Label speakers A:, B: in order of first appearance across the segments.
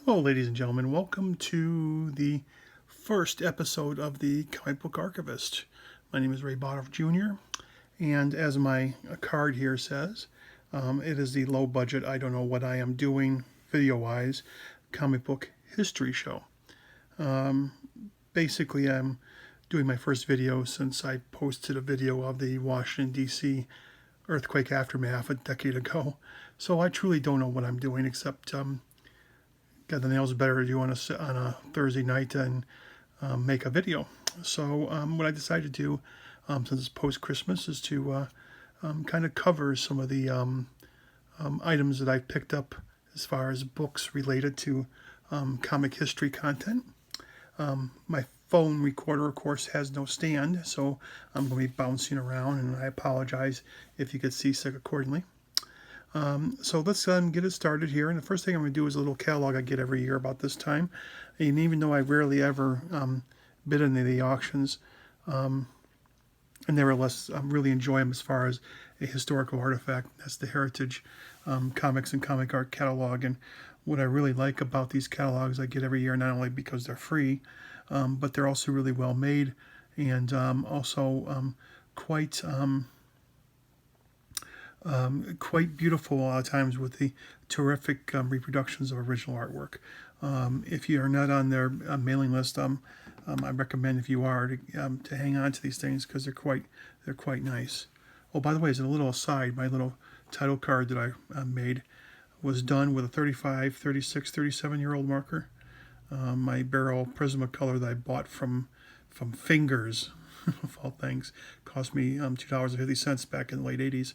A: Hello, ladies and gentlemen. Welcome to the first episode of the Comic Book Archivist. My name is Ray Botoff Jr., and as my card here says, it is the low budget, I don't know what I am doing video-wise, comic book history show. Basically, I'm doing my first video since I posted a video of the Washington, D.C. earthquake aftermath a decade ago. So I truly don't know what I'm doing except got the nails better to do on a Thursday night and make a video. So what I decided to do, since it's post-Christmas, is to kind of cover some of the items that I've picked up as far as books related to comic history content. My phone recorder, of course, has no stand, so I'm going to be bouncing around, and I apologize if you get seasick accordingly. So let's get it started here. And the first thing I'm going to do is a little catalog I get every year about this time. And even though I rarely ever bid in any of the auctions, and nevertheless, I really enjoy them as far as a historical artifact. That's the Heritage Comics and Comic Art Catalog. And what I really like about these catalogs I get every year, not only because they're free, but they're also really well made and also quite beautiful a lot of times with the terrific reproductions of original artwork. If you are not on their mailing list, I recommend, if you are, to hang on to these things because they're quite nice. Oh, by the way, as a little aside, my little title card that I made was done with a 35, 36, 37-year-old marker. My Barrel Prismacolor that I bought from Fingers, of all things, cost me $2.50 back in the late 80s.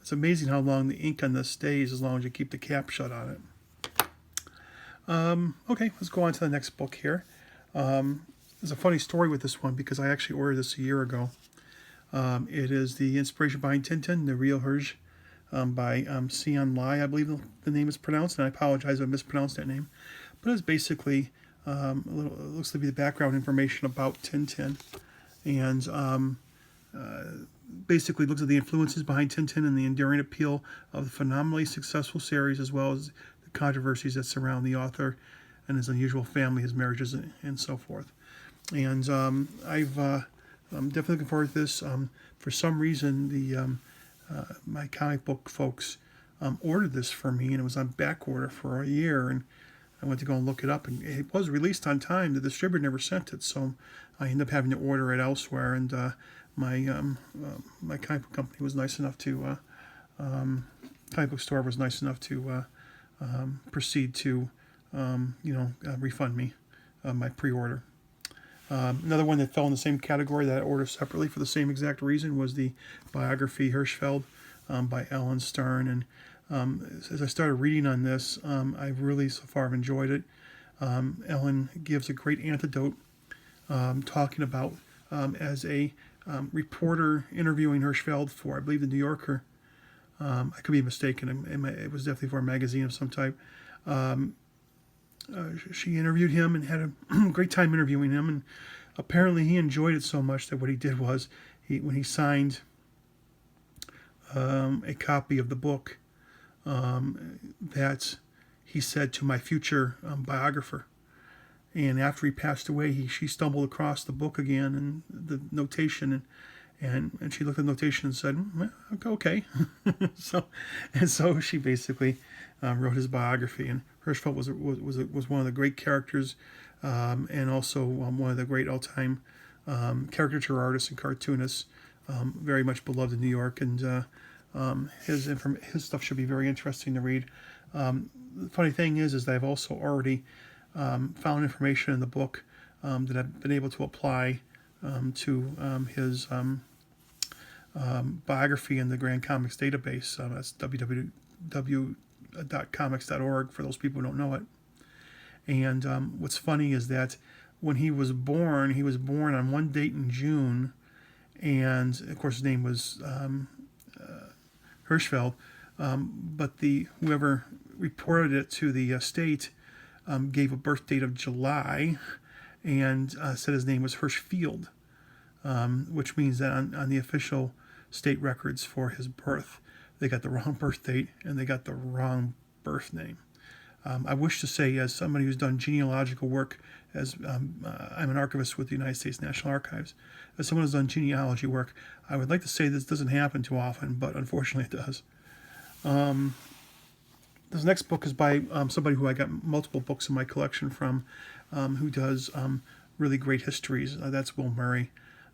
A: It's amazing how long the ink on this stays as long as you keep the cap shut on it. Okay, let's go on to the next book here. There's a funny story with this one because I actually ordered this a year ago. It is the inspiration behind Tintin, the Real Herge, by Sian Lye, I believe the name is pronounced, and I apologize if I mispronounced that name. But it's basically it looks to be the background information about Tintin, and basically looks at the influences behind Tintin and the enduring appeal of the phenomenally successful series, as well as the controversies that surround the author and his unusual family, his marriages, and so forth. And I'm definitely looking forward to this. For some reason, my comic book folks ordered this for me, and it was on back order for a year, and I went to go and look it up, and it was released on time. The distributor never sent it, so I ended up having to order it elsewhere, and my comic book company was nice enough to, comic book store was nice enough to proceed to, refund me my pre-order. Another one that fell in the same category that I ordered separately for the same exact reason was the Biography Hirschfeld by Ellen Stern. And as I started reading on this, I really so far have enjoyed it. Ellen gives a great antidote talking about as a reporter interviewing Hirschfeld for, I believe, the New Yorker. I could be mistaken. It was definitely for a magazine of some type. She interviewed him and had a great time interviewing him. And apparently he enjoyed it so much that what he did was, when he signed a copy of the book, that he said to my future biographer. And after he passed away, she stumbled across the book again and the notation, and she looked at the notation and said, well, okay. so she basically wrote his biography. And Hirschfeld was one of the great characters, and also one of the great all-time caricature artists and cartoonists, very much beloved in New York. And his stuff should be very interesting to read. The funny thing is that I've also already found information in the book that I've been able to apply to his biography in the Grand Comics database. That's www.comics.org for those people who don't know it. And what's funny is that when he was born on one date in June, and of course his name was Hirschfeld, but whoever reported it to the state gave a birth date of July and said his name was Hirschfield, which means that on the official state records for his birth, they got the wrong birth date and they got the wrong birth name. I wish to say, as somebody who's done genealogical work, as I'm an archivist with the United States National Archives, as someone who's done genealogy work, I would like to say this doesn't happen too often, but unfortunately it does. This next book is by somebody who I got multiple books in my collection from, who does really great histories. That's Will Murray.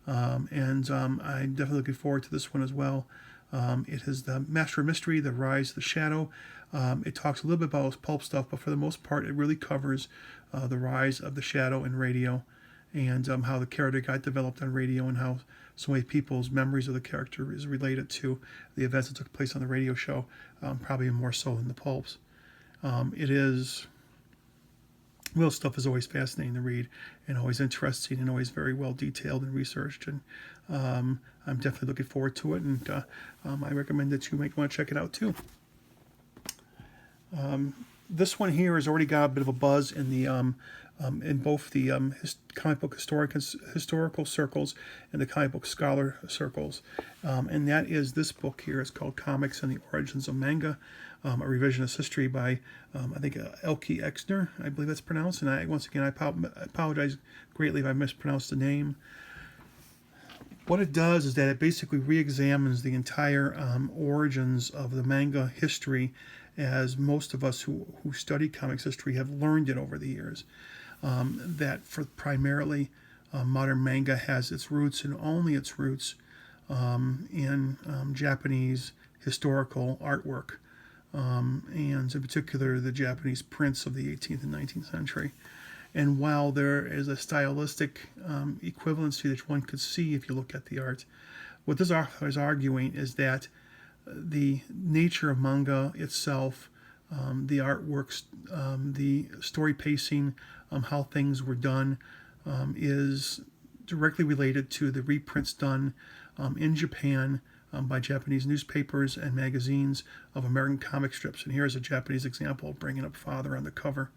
A: And I'm definitely looking forward to this one as well. It is the Master of Mystery, The Rise of the Shadow. It talks a little bit about his pulp stuff, but for the most part, it really covers the rise of the shadow in radio, and how the character got developed on radio, and how so many people's memories of the character is related to the events that took place on the radio show, probably more so than the pulps. Will's stuff is always fascinating to read, and always interesting, and always very well detailed and researched, and I'm definitely looking forward to it, and I recommend that you might want to check it out too. This one here has already got a bit of a buzz in the in both the comic book historical circles and the comic book scholar circles, and that is this book here. It's called Comics and the Origins of Manga, a revisionist history by I think Eije Exner, I believe that's pronounced, and I apologize greatly if I mispronounced the name. What it does is that it basically re-examines the entire origins of the manga history, as most of us who study comics history have learned it over the years. That for primarily modern manga has its roots, and only its roots, in Japanese historical artwork, and in particular the Japanese prints of the 18th and 19th century. And while there is a stylistic equivalency that one could see if you look at the art, what this author is arguing is that the nature of manga itself, the artworks, the story pacing, how things were done, is directly related to the reprints done in Japan by Japanese newspapers and magazines of American comic strips. And here's a Japanese example bringing up Father on the cover.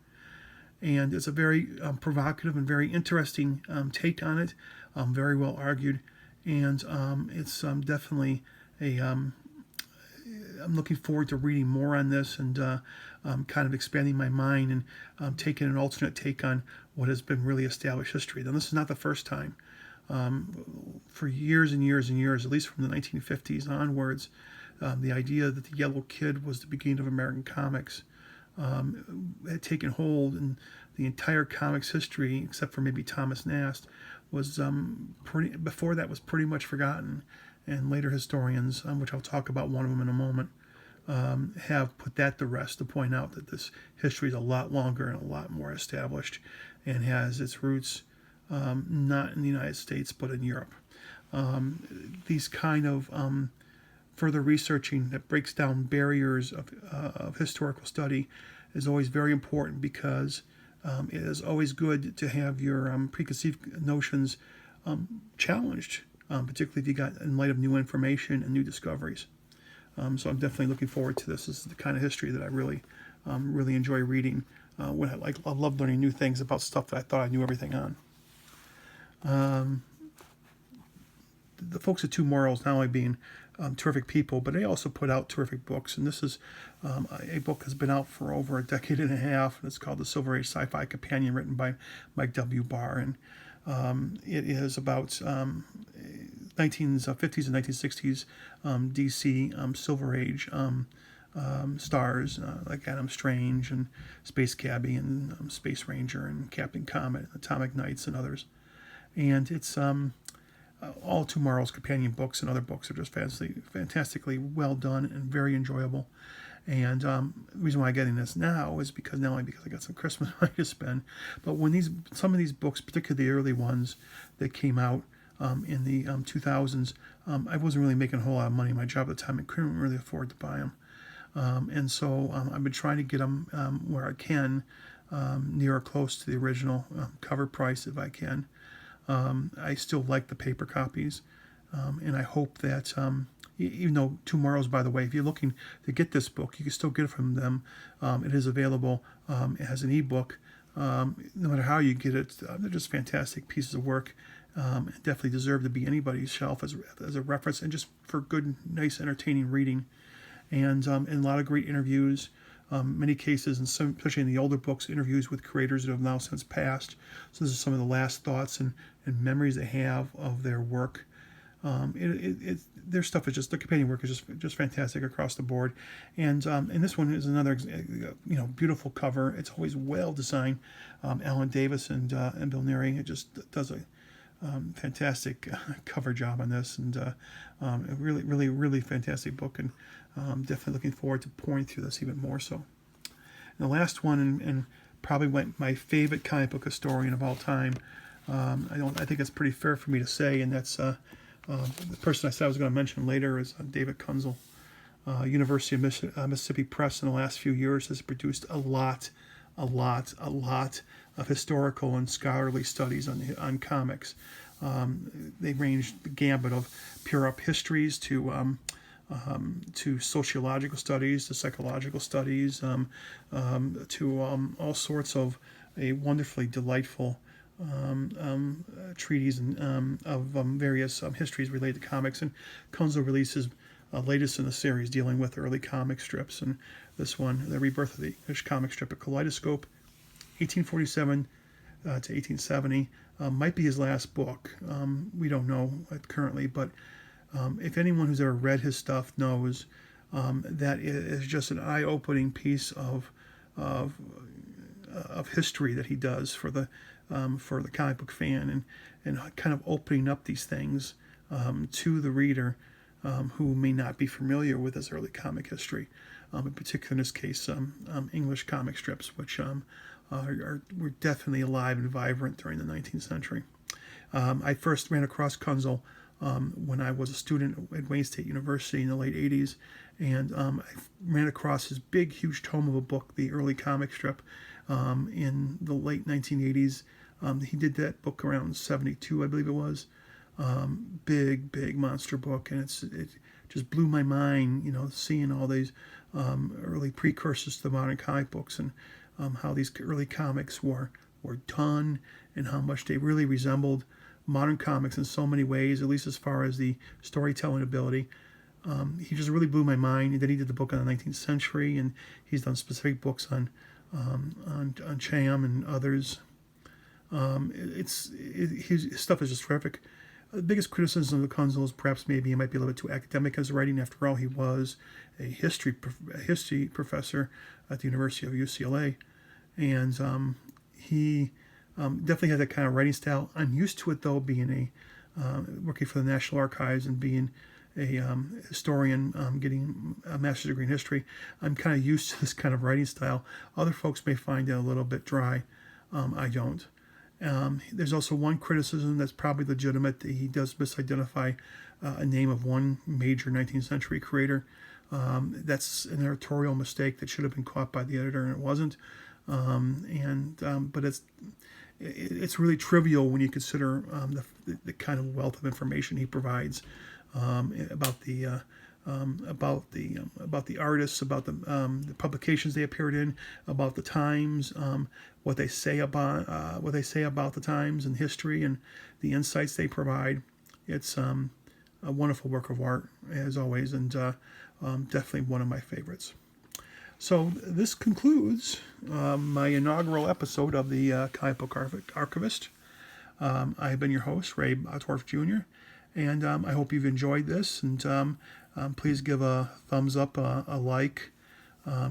A: And it's a very provocative and very interesting take on it, very well argued, and it's definitely a I'm looking forward to reading more on this, and kind of expanding my mind, and taking an alternate take on what has been really established history. Now, this is not the first time. For years and years and years, at least from the 1950s onwards, the idea that the Yellow Kid was the beginning of American comics had taken hold, and the entire comics history, except for maybe Thomas Nast, was before that was pretty much forgotten. And later historians, which I'll talk about one of them in a moment, have put that to rest, to point out that this history is a lot longer and a lot more established, and has its roots not in the United States but in Europe. These kind of further researching that breaks down barriers of historical study is always very important, because it is always good to have your preconceived notions challenged, particularly if you got in light of new information and new discoveries. So I'm definitely looking forward to this. This is the kind of history that I really enjoy reading. I love learning new things about stuff that I thought I knew everything on. The folks at Twomorrows, not only being terrific people, but they also put out terrific books. And this is a book that's been out for over a decade and a half, and it's called the Silver Age Sci-Fi Companion, written by Mike W. Barr. And it is about 1950s and 1960s DC Silver Age stars like Adam Strange and Space Cabbie and Space Ranger and Captain Comet, Atomic Knights, and others. And it's all Twomorrows companion books and other books are just fantastically well done and very enjoyable. And the reason why I'm getting this now is because not only because I got some Christmas money to spend, but when some of these books, particularly the early ones that came out in the 2000s, I wasn't really making a whole lot of money in my job at the time. I couldn't really afford to buy them. And so I've been trying to get them where I can, near or close to the original cover price if I can. I still like the paper copies, and I hope that, even though Twomorrows, by the way, if you're looking to get this book, you can still get it from them. It is available as an ebook. No matter how you get it, they're just fantastic pieces of work. Definitely deserve to be anybody's shelf as a reference, and just for good, nice, entertaining reading. And a lot of great interviews, many cases, and some, especially in the older books, interviews with creators that have now since passed. So this is some of the last thoughts and memories they have of their work. Their stuff is just, the companion work is just fantastic across the board, and this one is another beautiful cover. It's always well designed. Alan Davis and Bill Neary, it just does a fantastic cover job on this, and a really fantastic book, and definitely looking forward to pouring through this even more so. And the last one, and probably my favorite comic book historian of all time. I think it's pretty fair for me to say, and that's the person I said I was going to mention later is David Kunzle. University of Mississippi Press in the last few years has produced a lot of historical and scholarly studies on comics. They range the gambit of pure up histories to sociological studies, to psychological studies, to all sorts of a wonderfully delightful treaties of various histories related to comics. And Kunzle releases latest in the series dealing with early comic strips, and this one, the Rebirth of the English comic strip at Kaleidoscope, 1847 to 1870, might be his last book. We don't know currently, but if anyone who's ever read his stuff knows that it is just an eye-opening piece of history that he does for the comic book fan, and kind of opening up these things to the reader who may not be familiar with his early comic history. In particular, in this case, English comic strips, which were definitely alive and vibrant during the 19th century. I first ran across Kunzle when I was a student at Wayne State University in the late 80s, and I ran across his big, huge tome of a book, The Early Comic Strip, in the late 1980s. He did that book around 72, I believe it was. Big monster book, and it just blew my mind, seeing all these early precursors to the modern comic books, and how these early comics were done, and how much they really resembled modern comics in so many ways, at least as far as the storytelling ability. He just really blew my mind. And then he did the book on the 19th century, and he's done specific books on Cham and others. His stuff is just terrific. The biggest criticism of the Kunzle is perhaps maybe he might be a little bit too academic in his writing. After all, he was a history professor at the University of UCLA, and he definitely had that kind of writing style. I'm used to it, though, being working for the National Archives and being a historian, getting a master's degree in history. I'm kind of used to this kind of writing style. Other folks may find it a little bit dry. I don't. There's also one criticism that's probably legitimate. He does misidentify a name of one major 19th century creator. That's an editorial mistake that should have been caught by the editor, and it wasn't. But it's really trivial when you consider the kind of wealth of information he provides about the artists, about the publications they appeared in, about the times, what they say about the times and history, and the insights they provide. It's a wonderful work of art, as always, and definitely one of my favorites. So this concludes my inaugural episode of the Comic Book Archivist. I have been your host, Ray Bottorff Jr., and I hope you've enjoyed this, and please give a thumbs up, a like.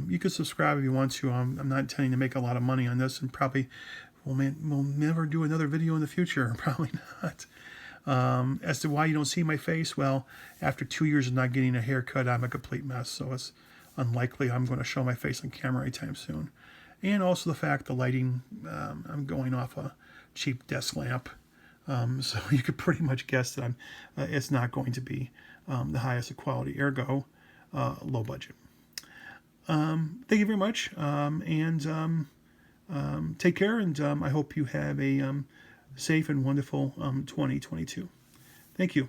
A: You can subscribe if you want to. I'm not intending to make a lot of money on this, and probably we'll never do another video in the future. Probably not. As to why you don't see my face, well, after 2 years of not getting a haircut, I'm a complete mess, so it's unlikely I'm going to show my face on camera anytime soon. And also the fact the lighting, I'm going off a cheap desk lamp, so you could pretty much guess that it's not going to be the highest of quality, ergo low budget. Thank you very much, and take care, and I hope you have a safe and wonderful 2022. Thank you.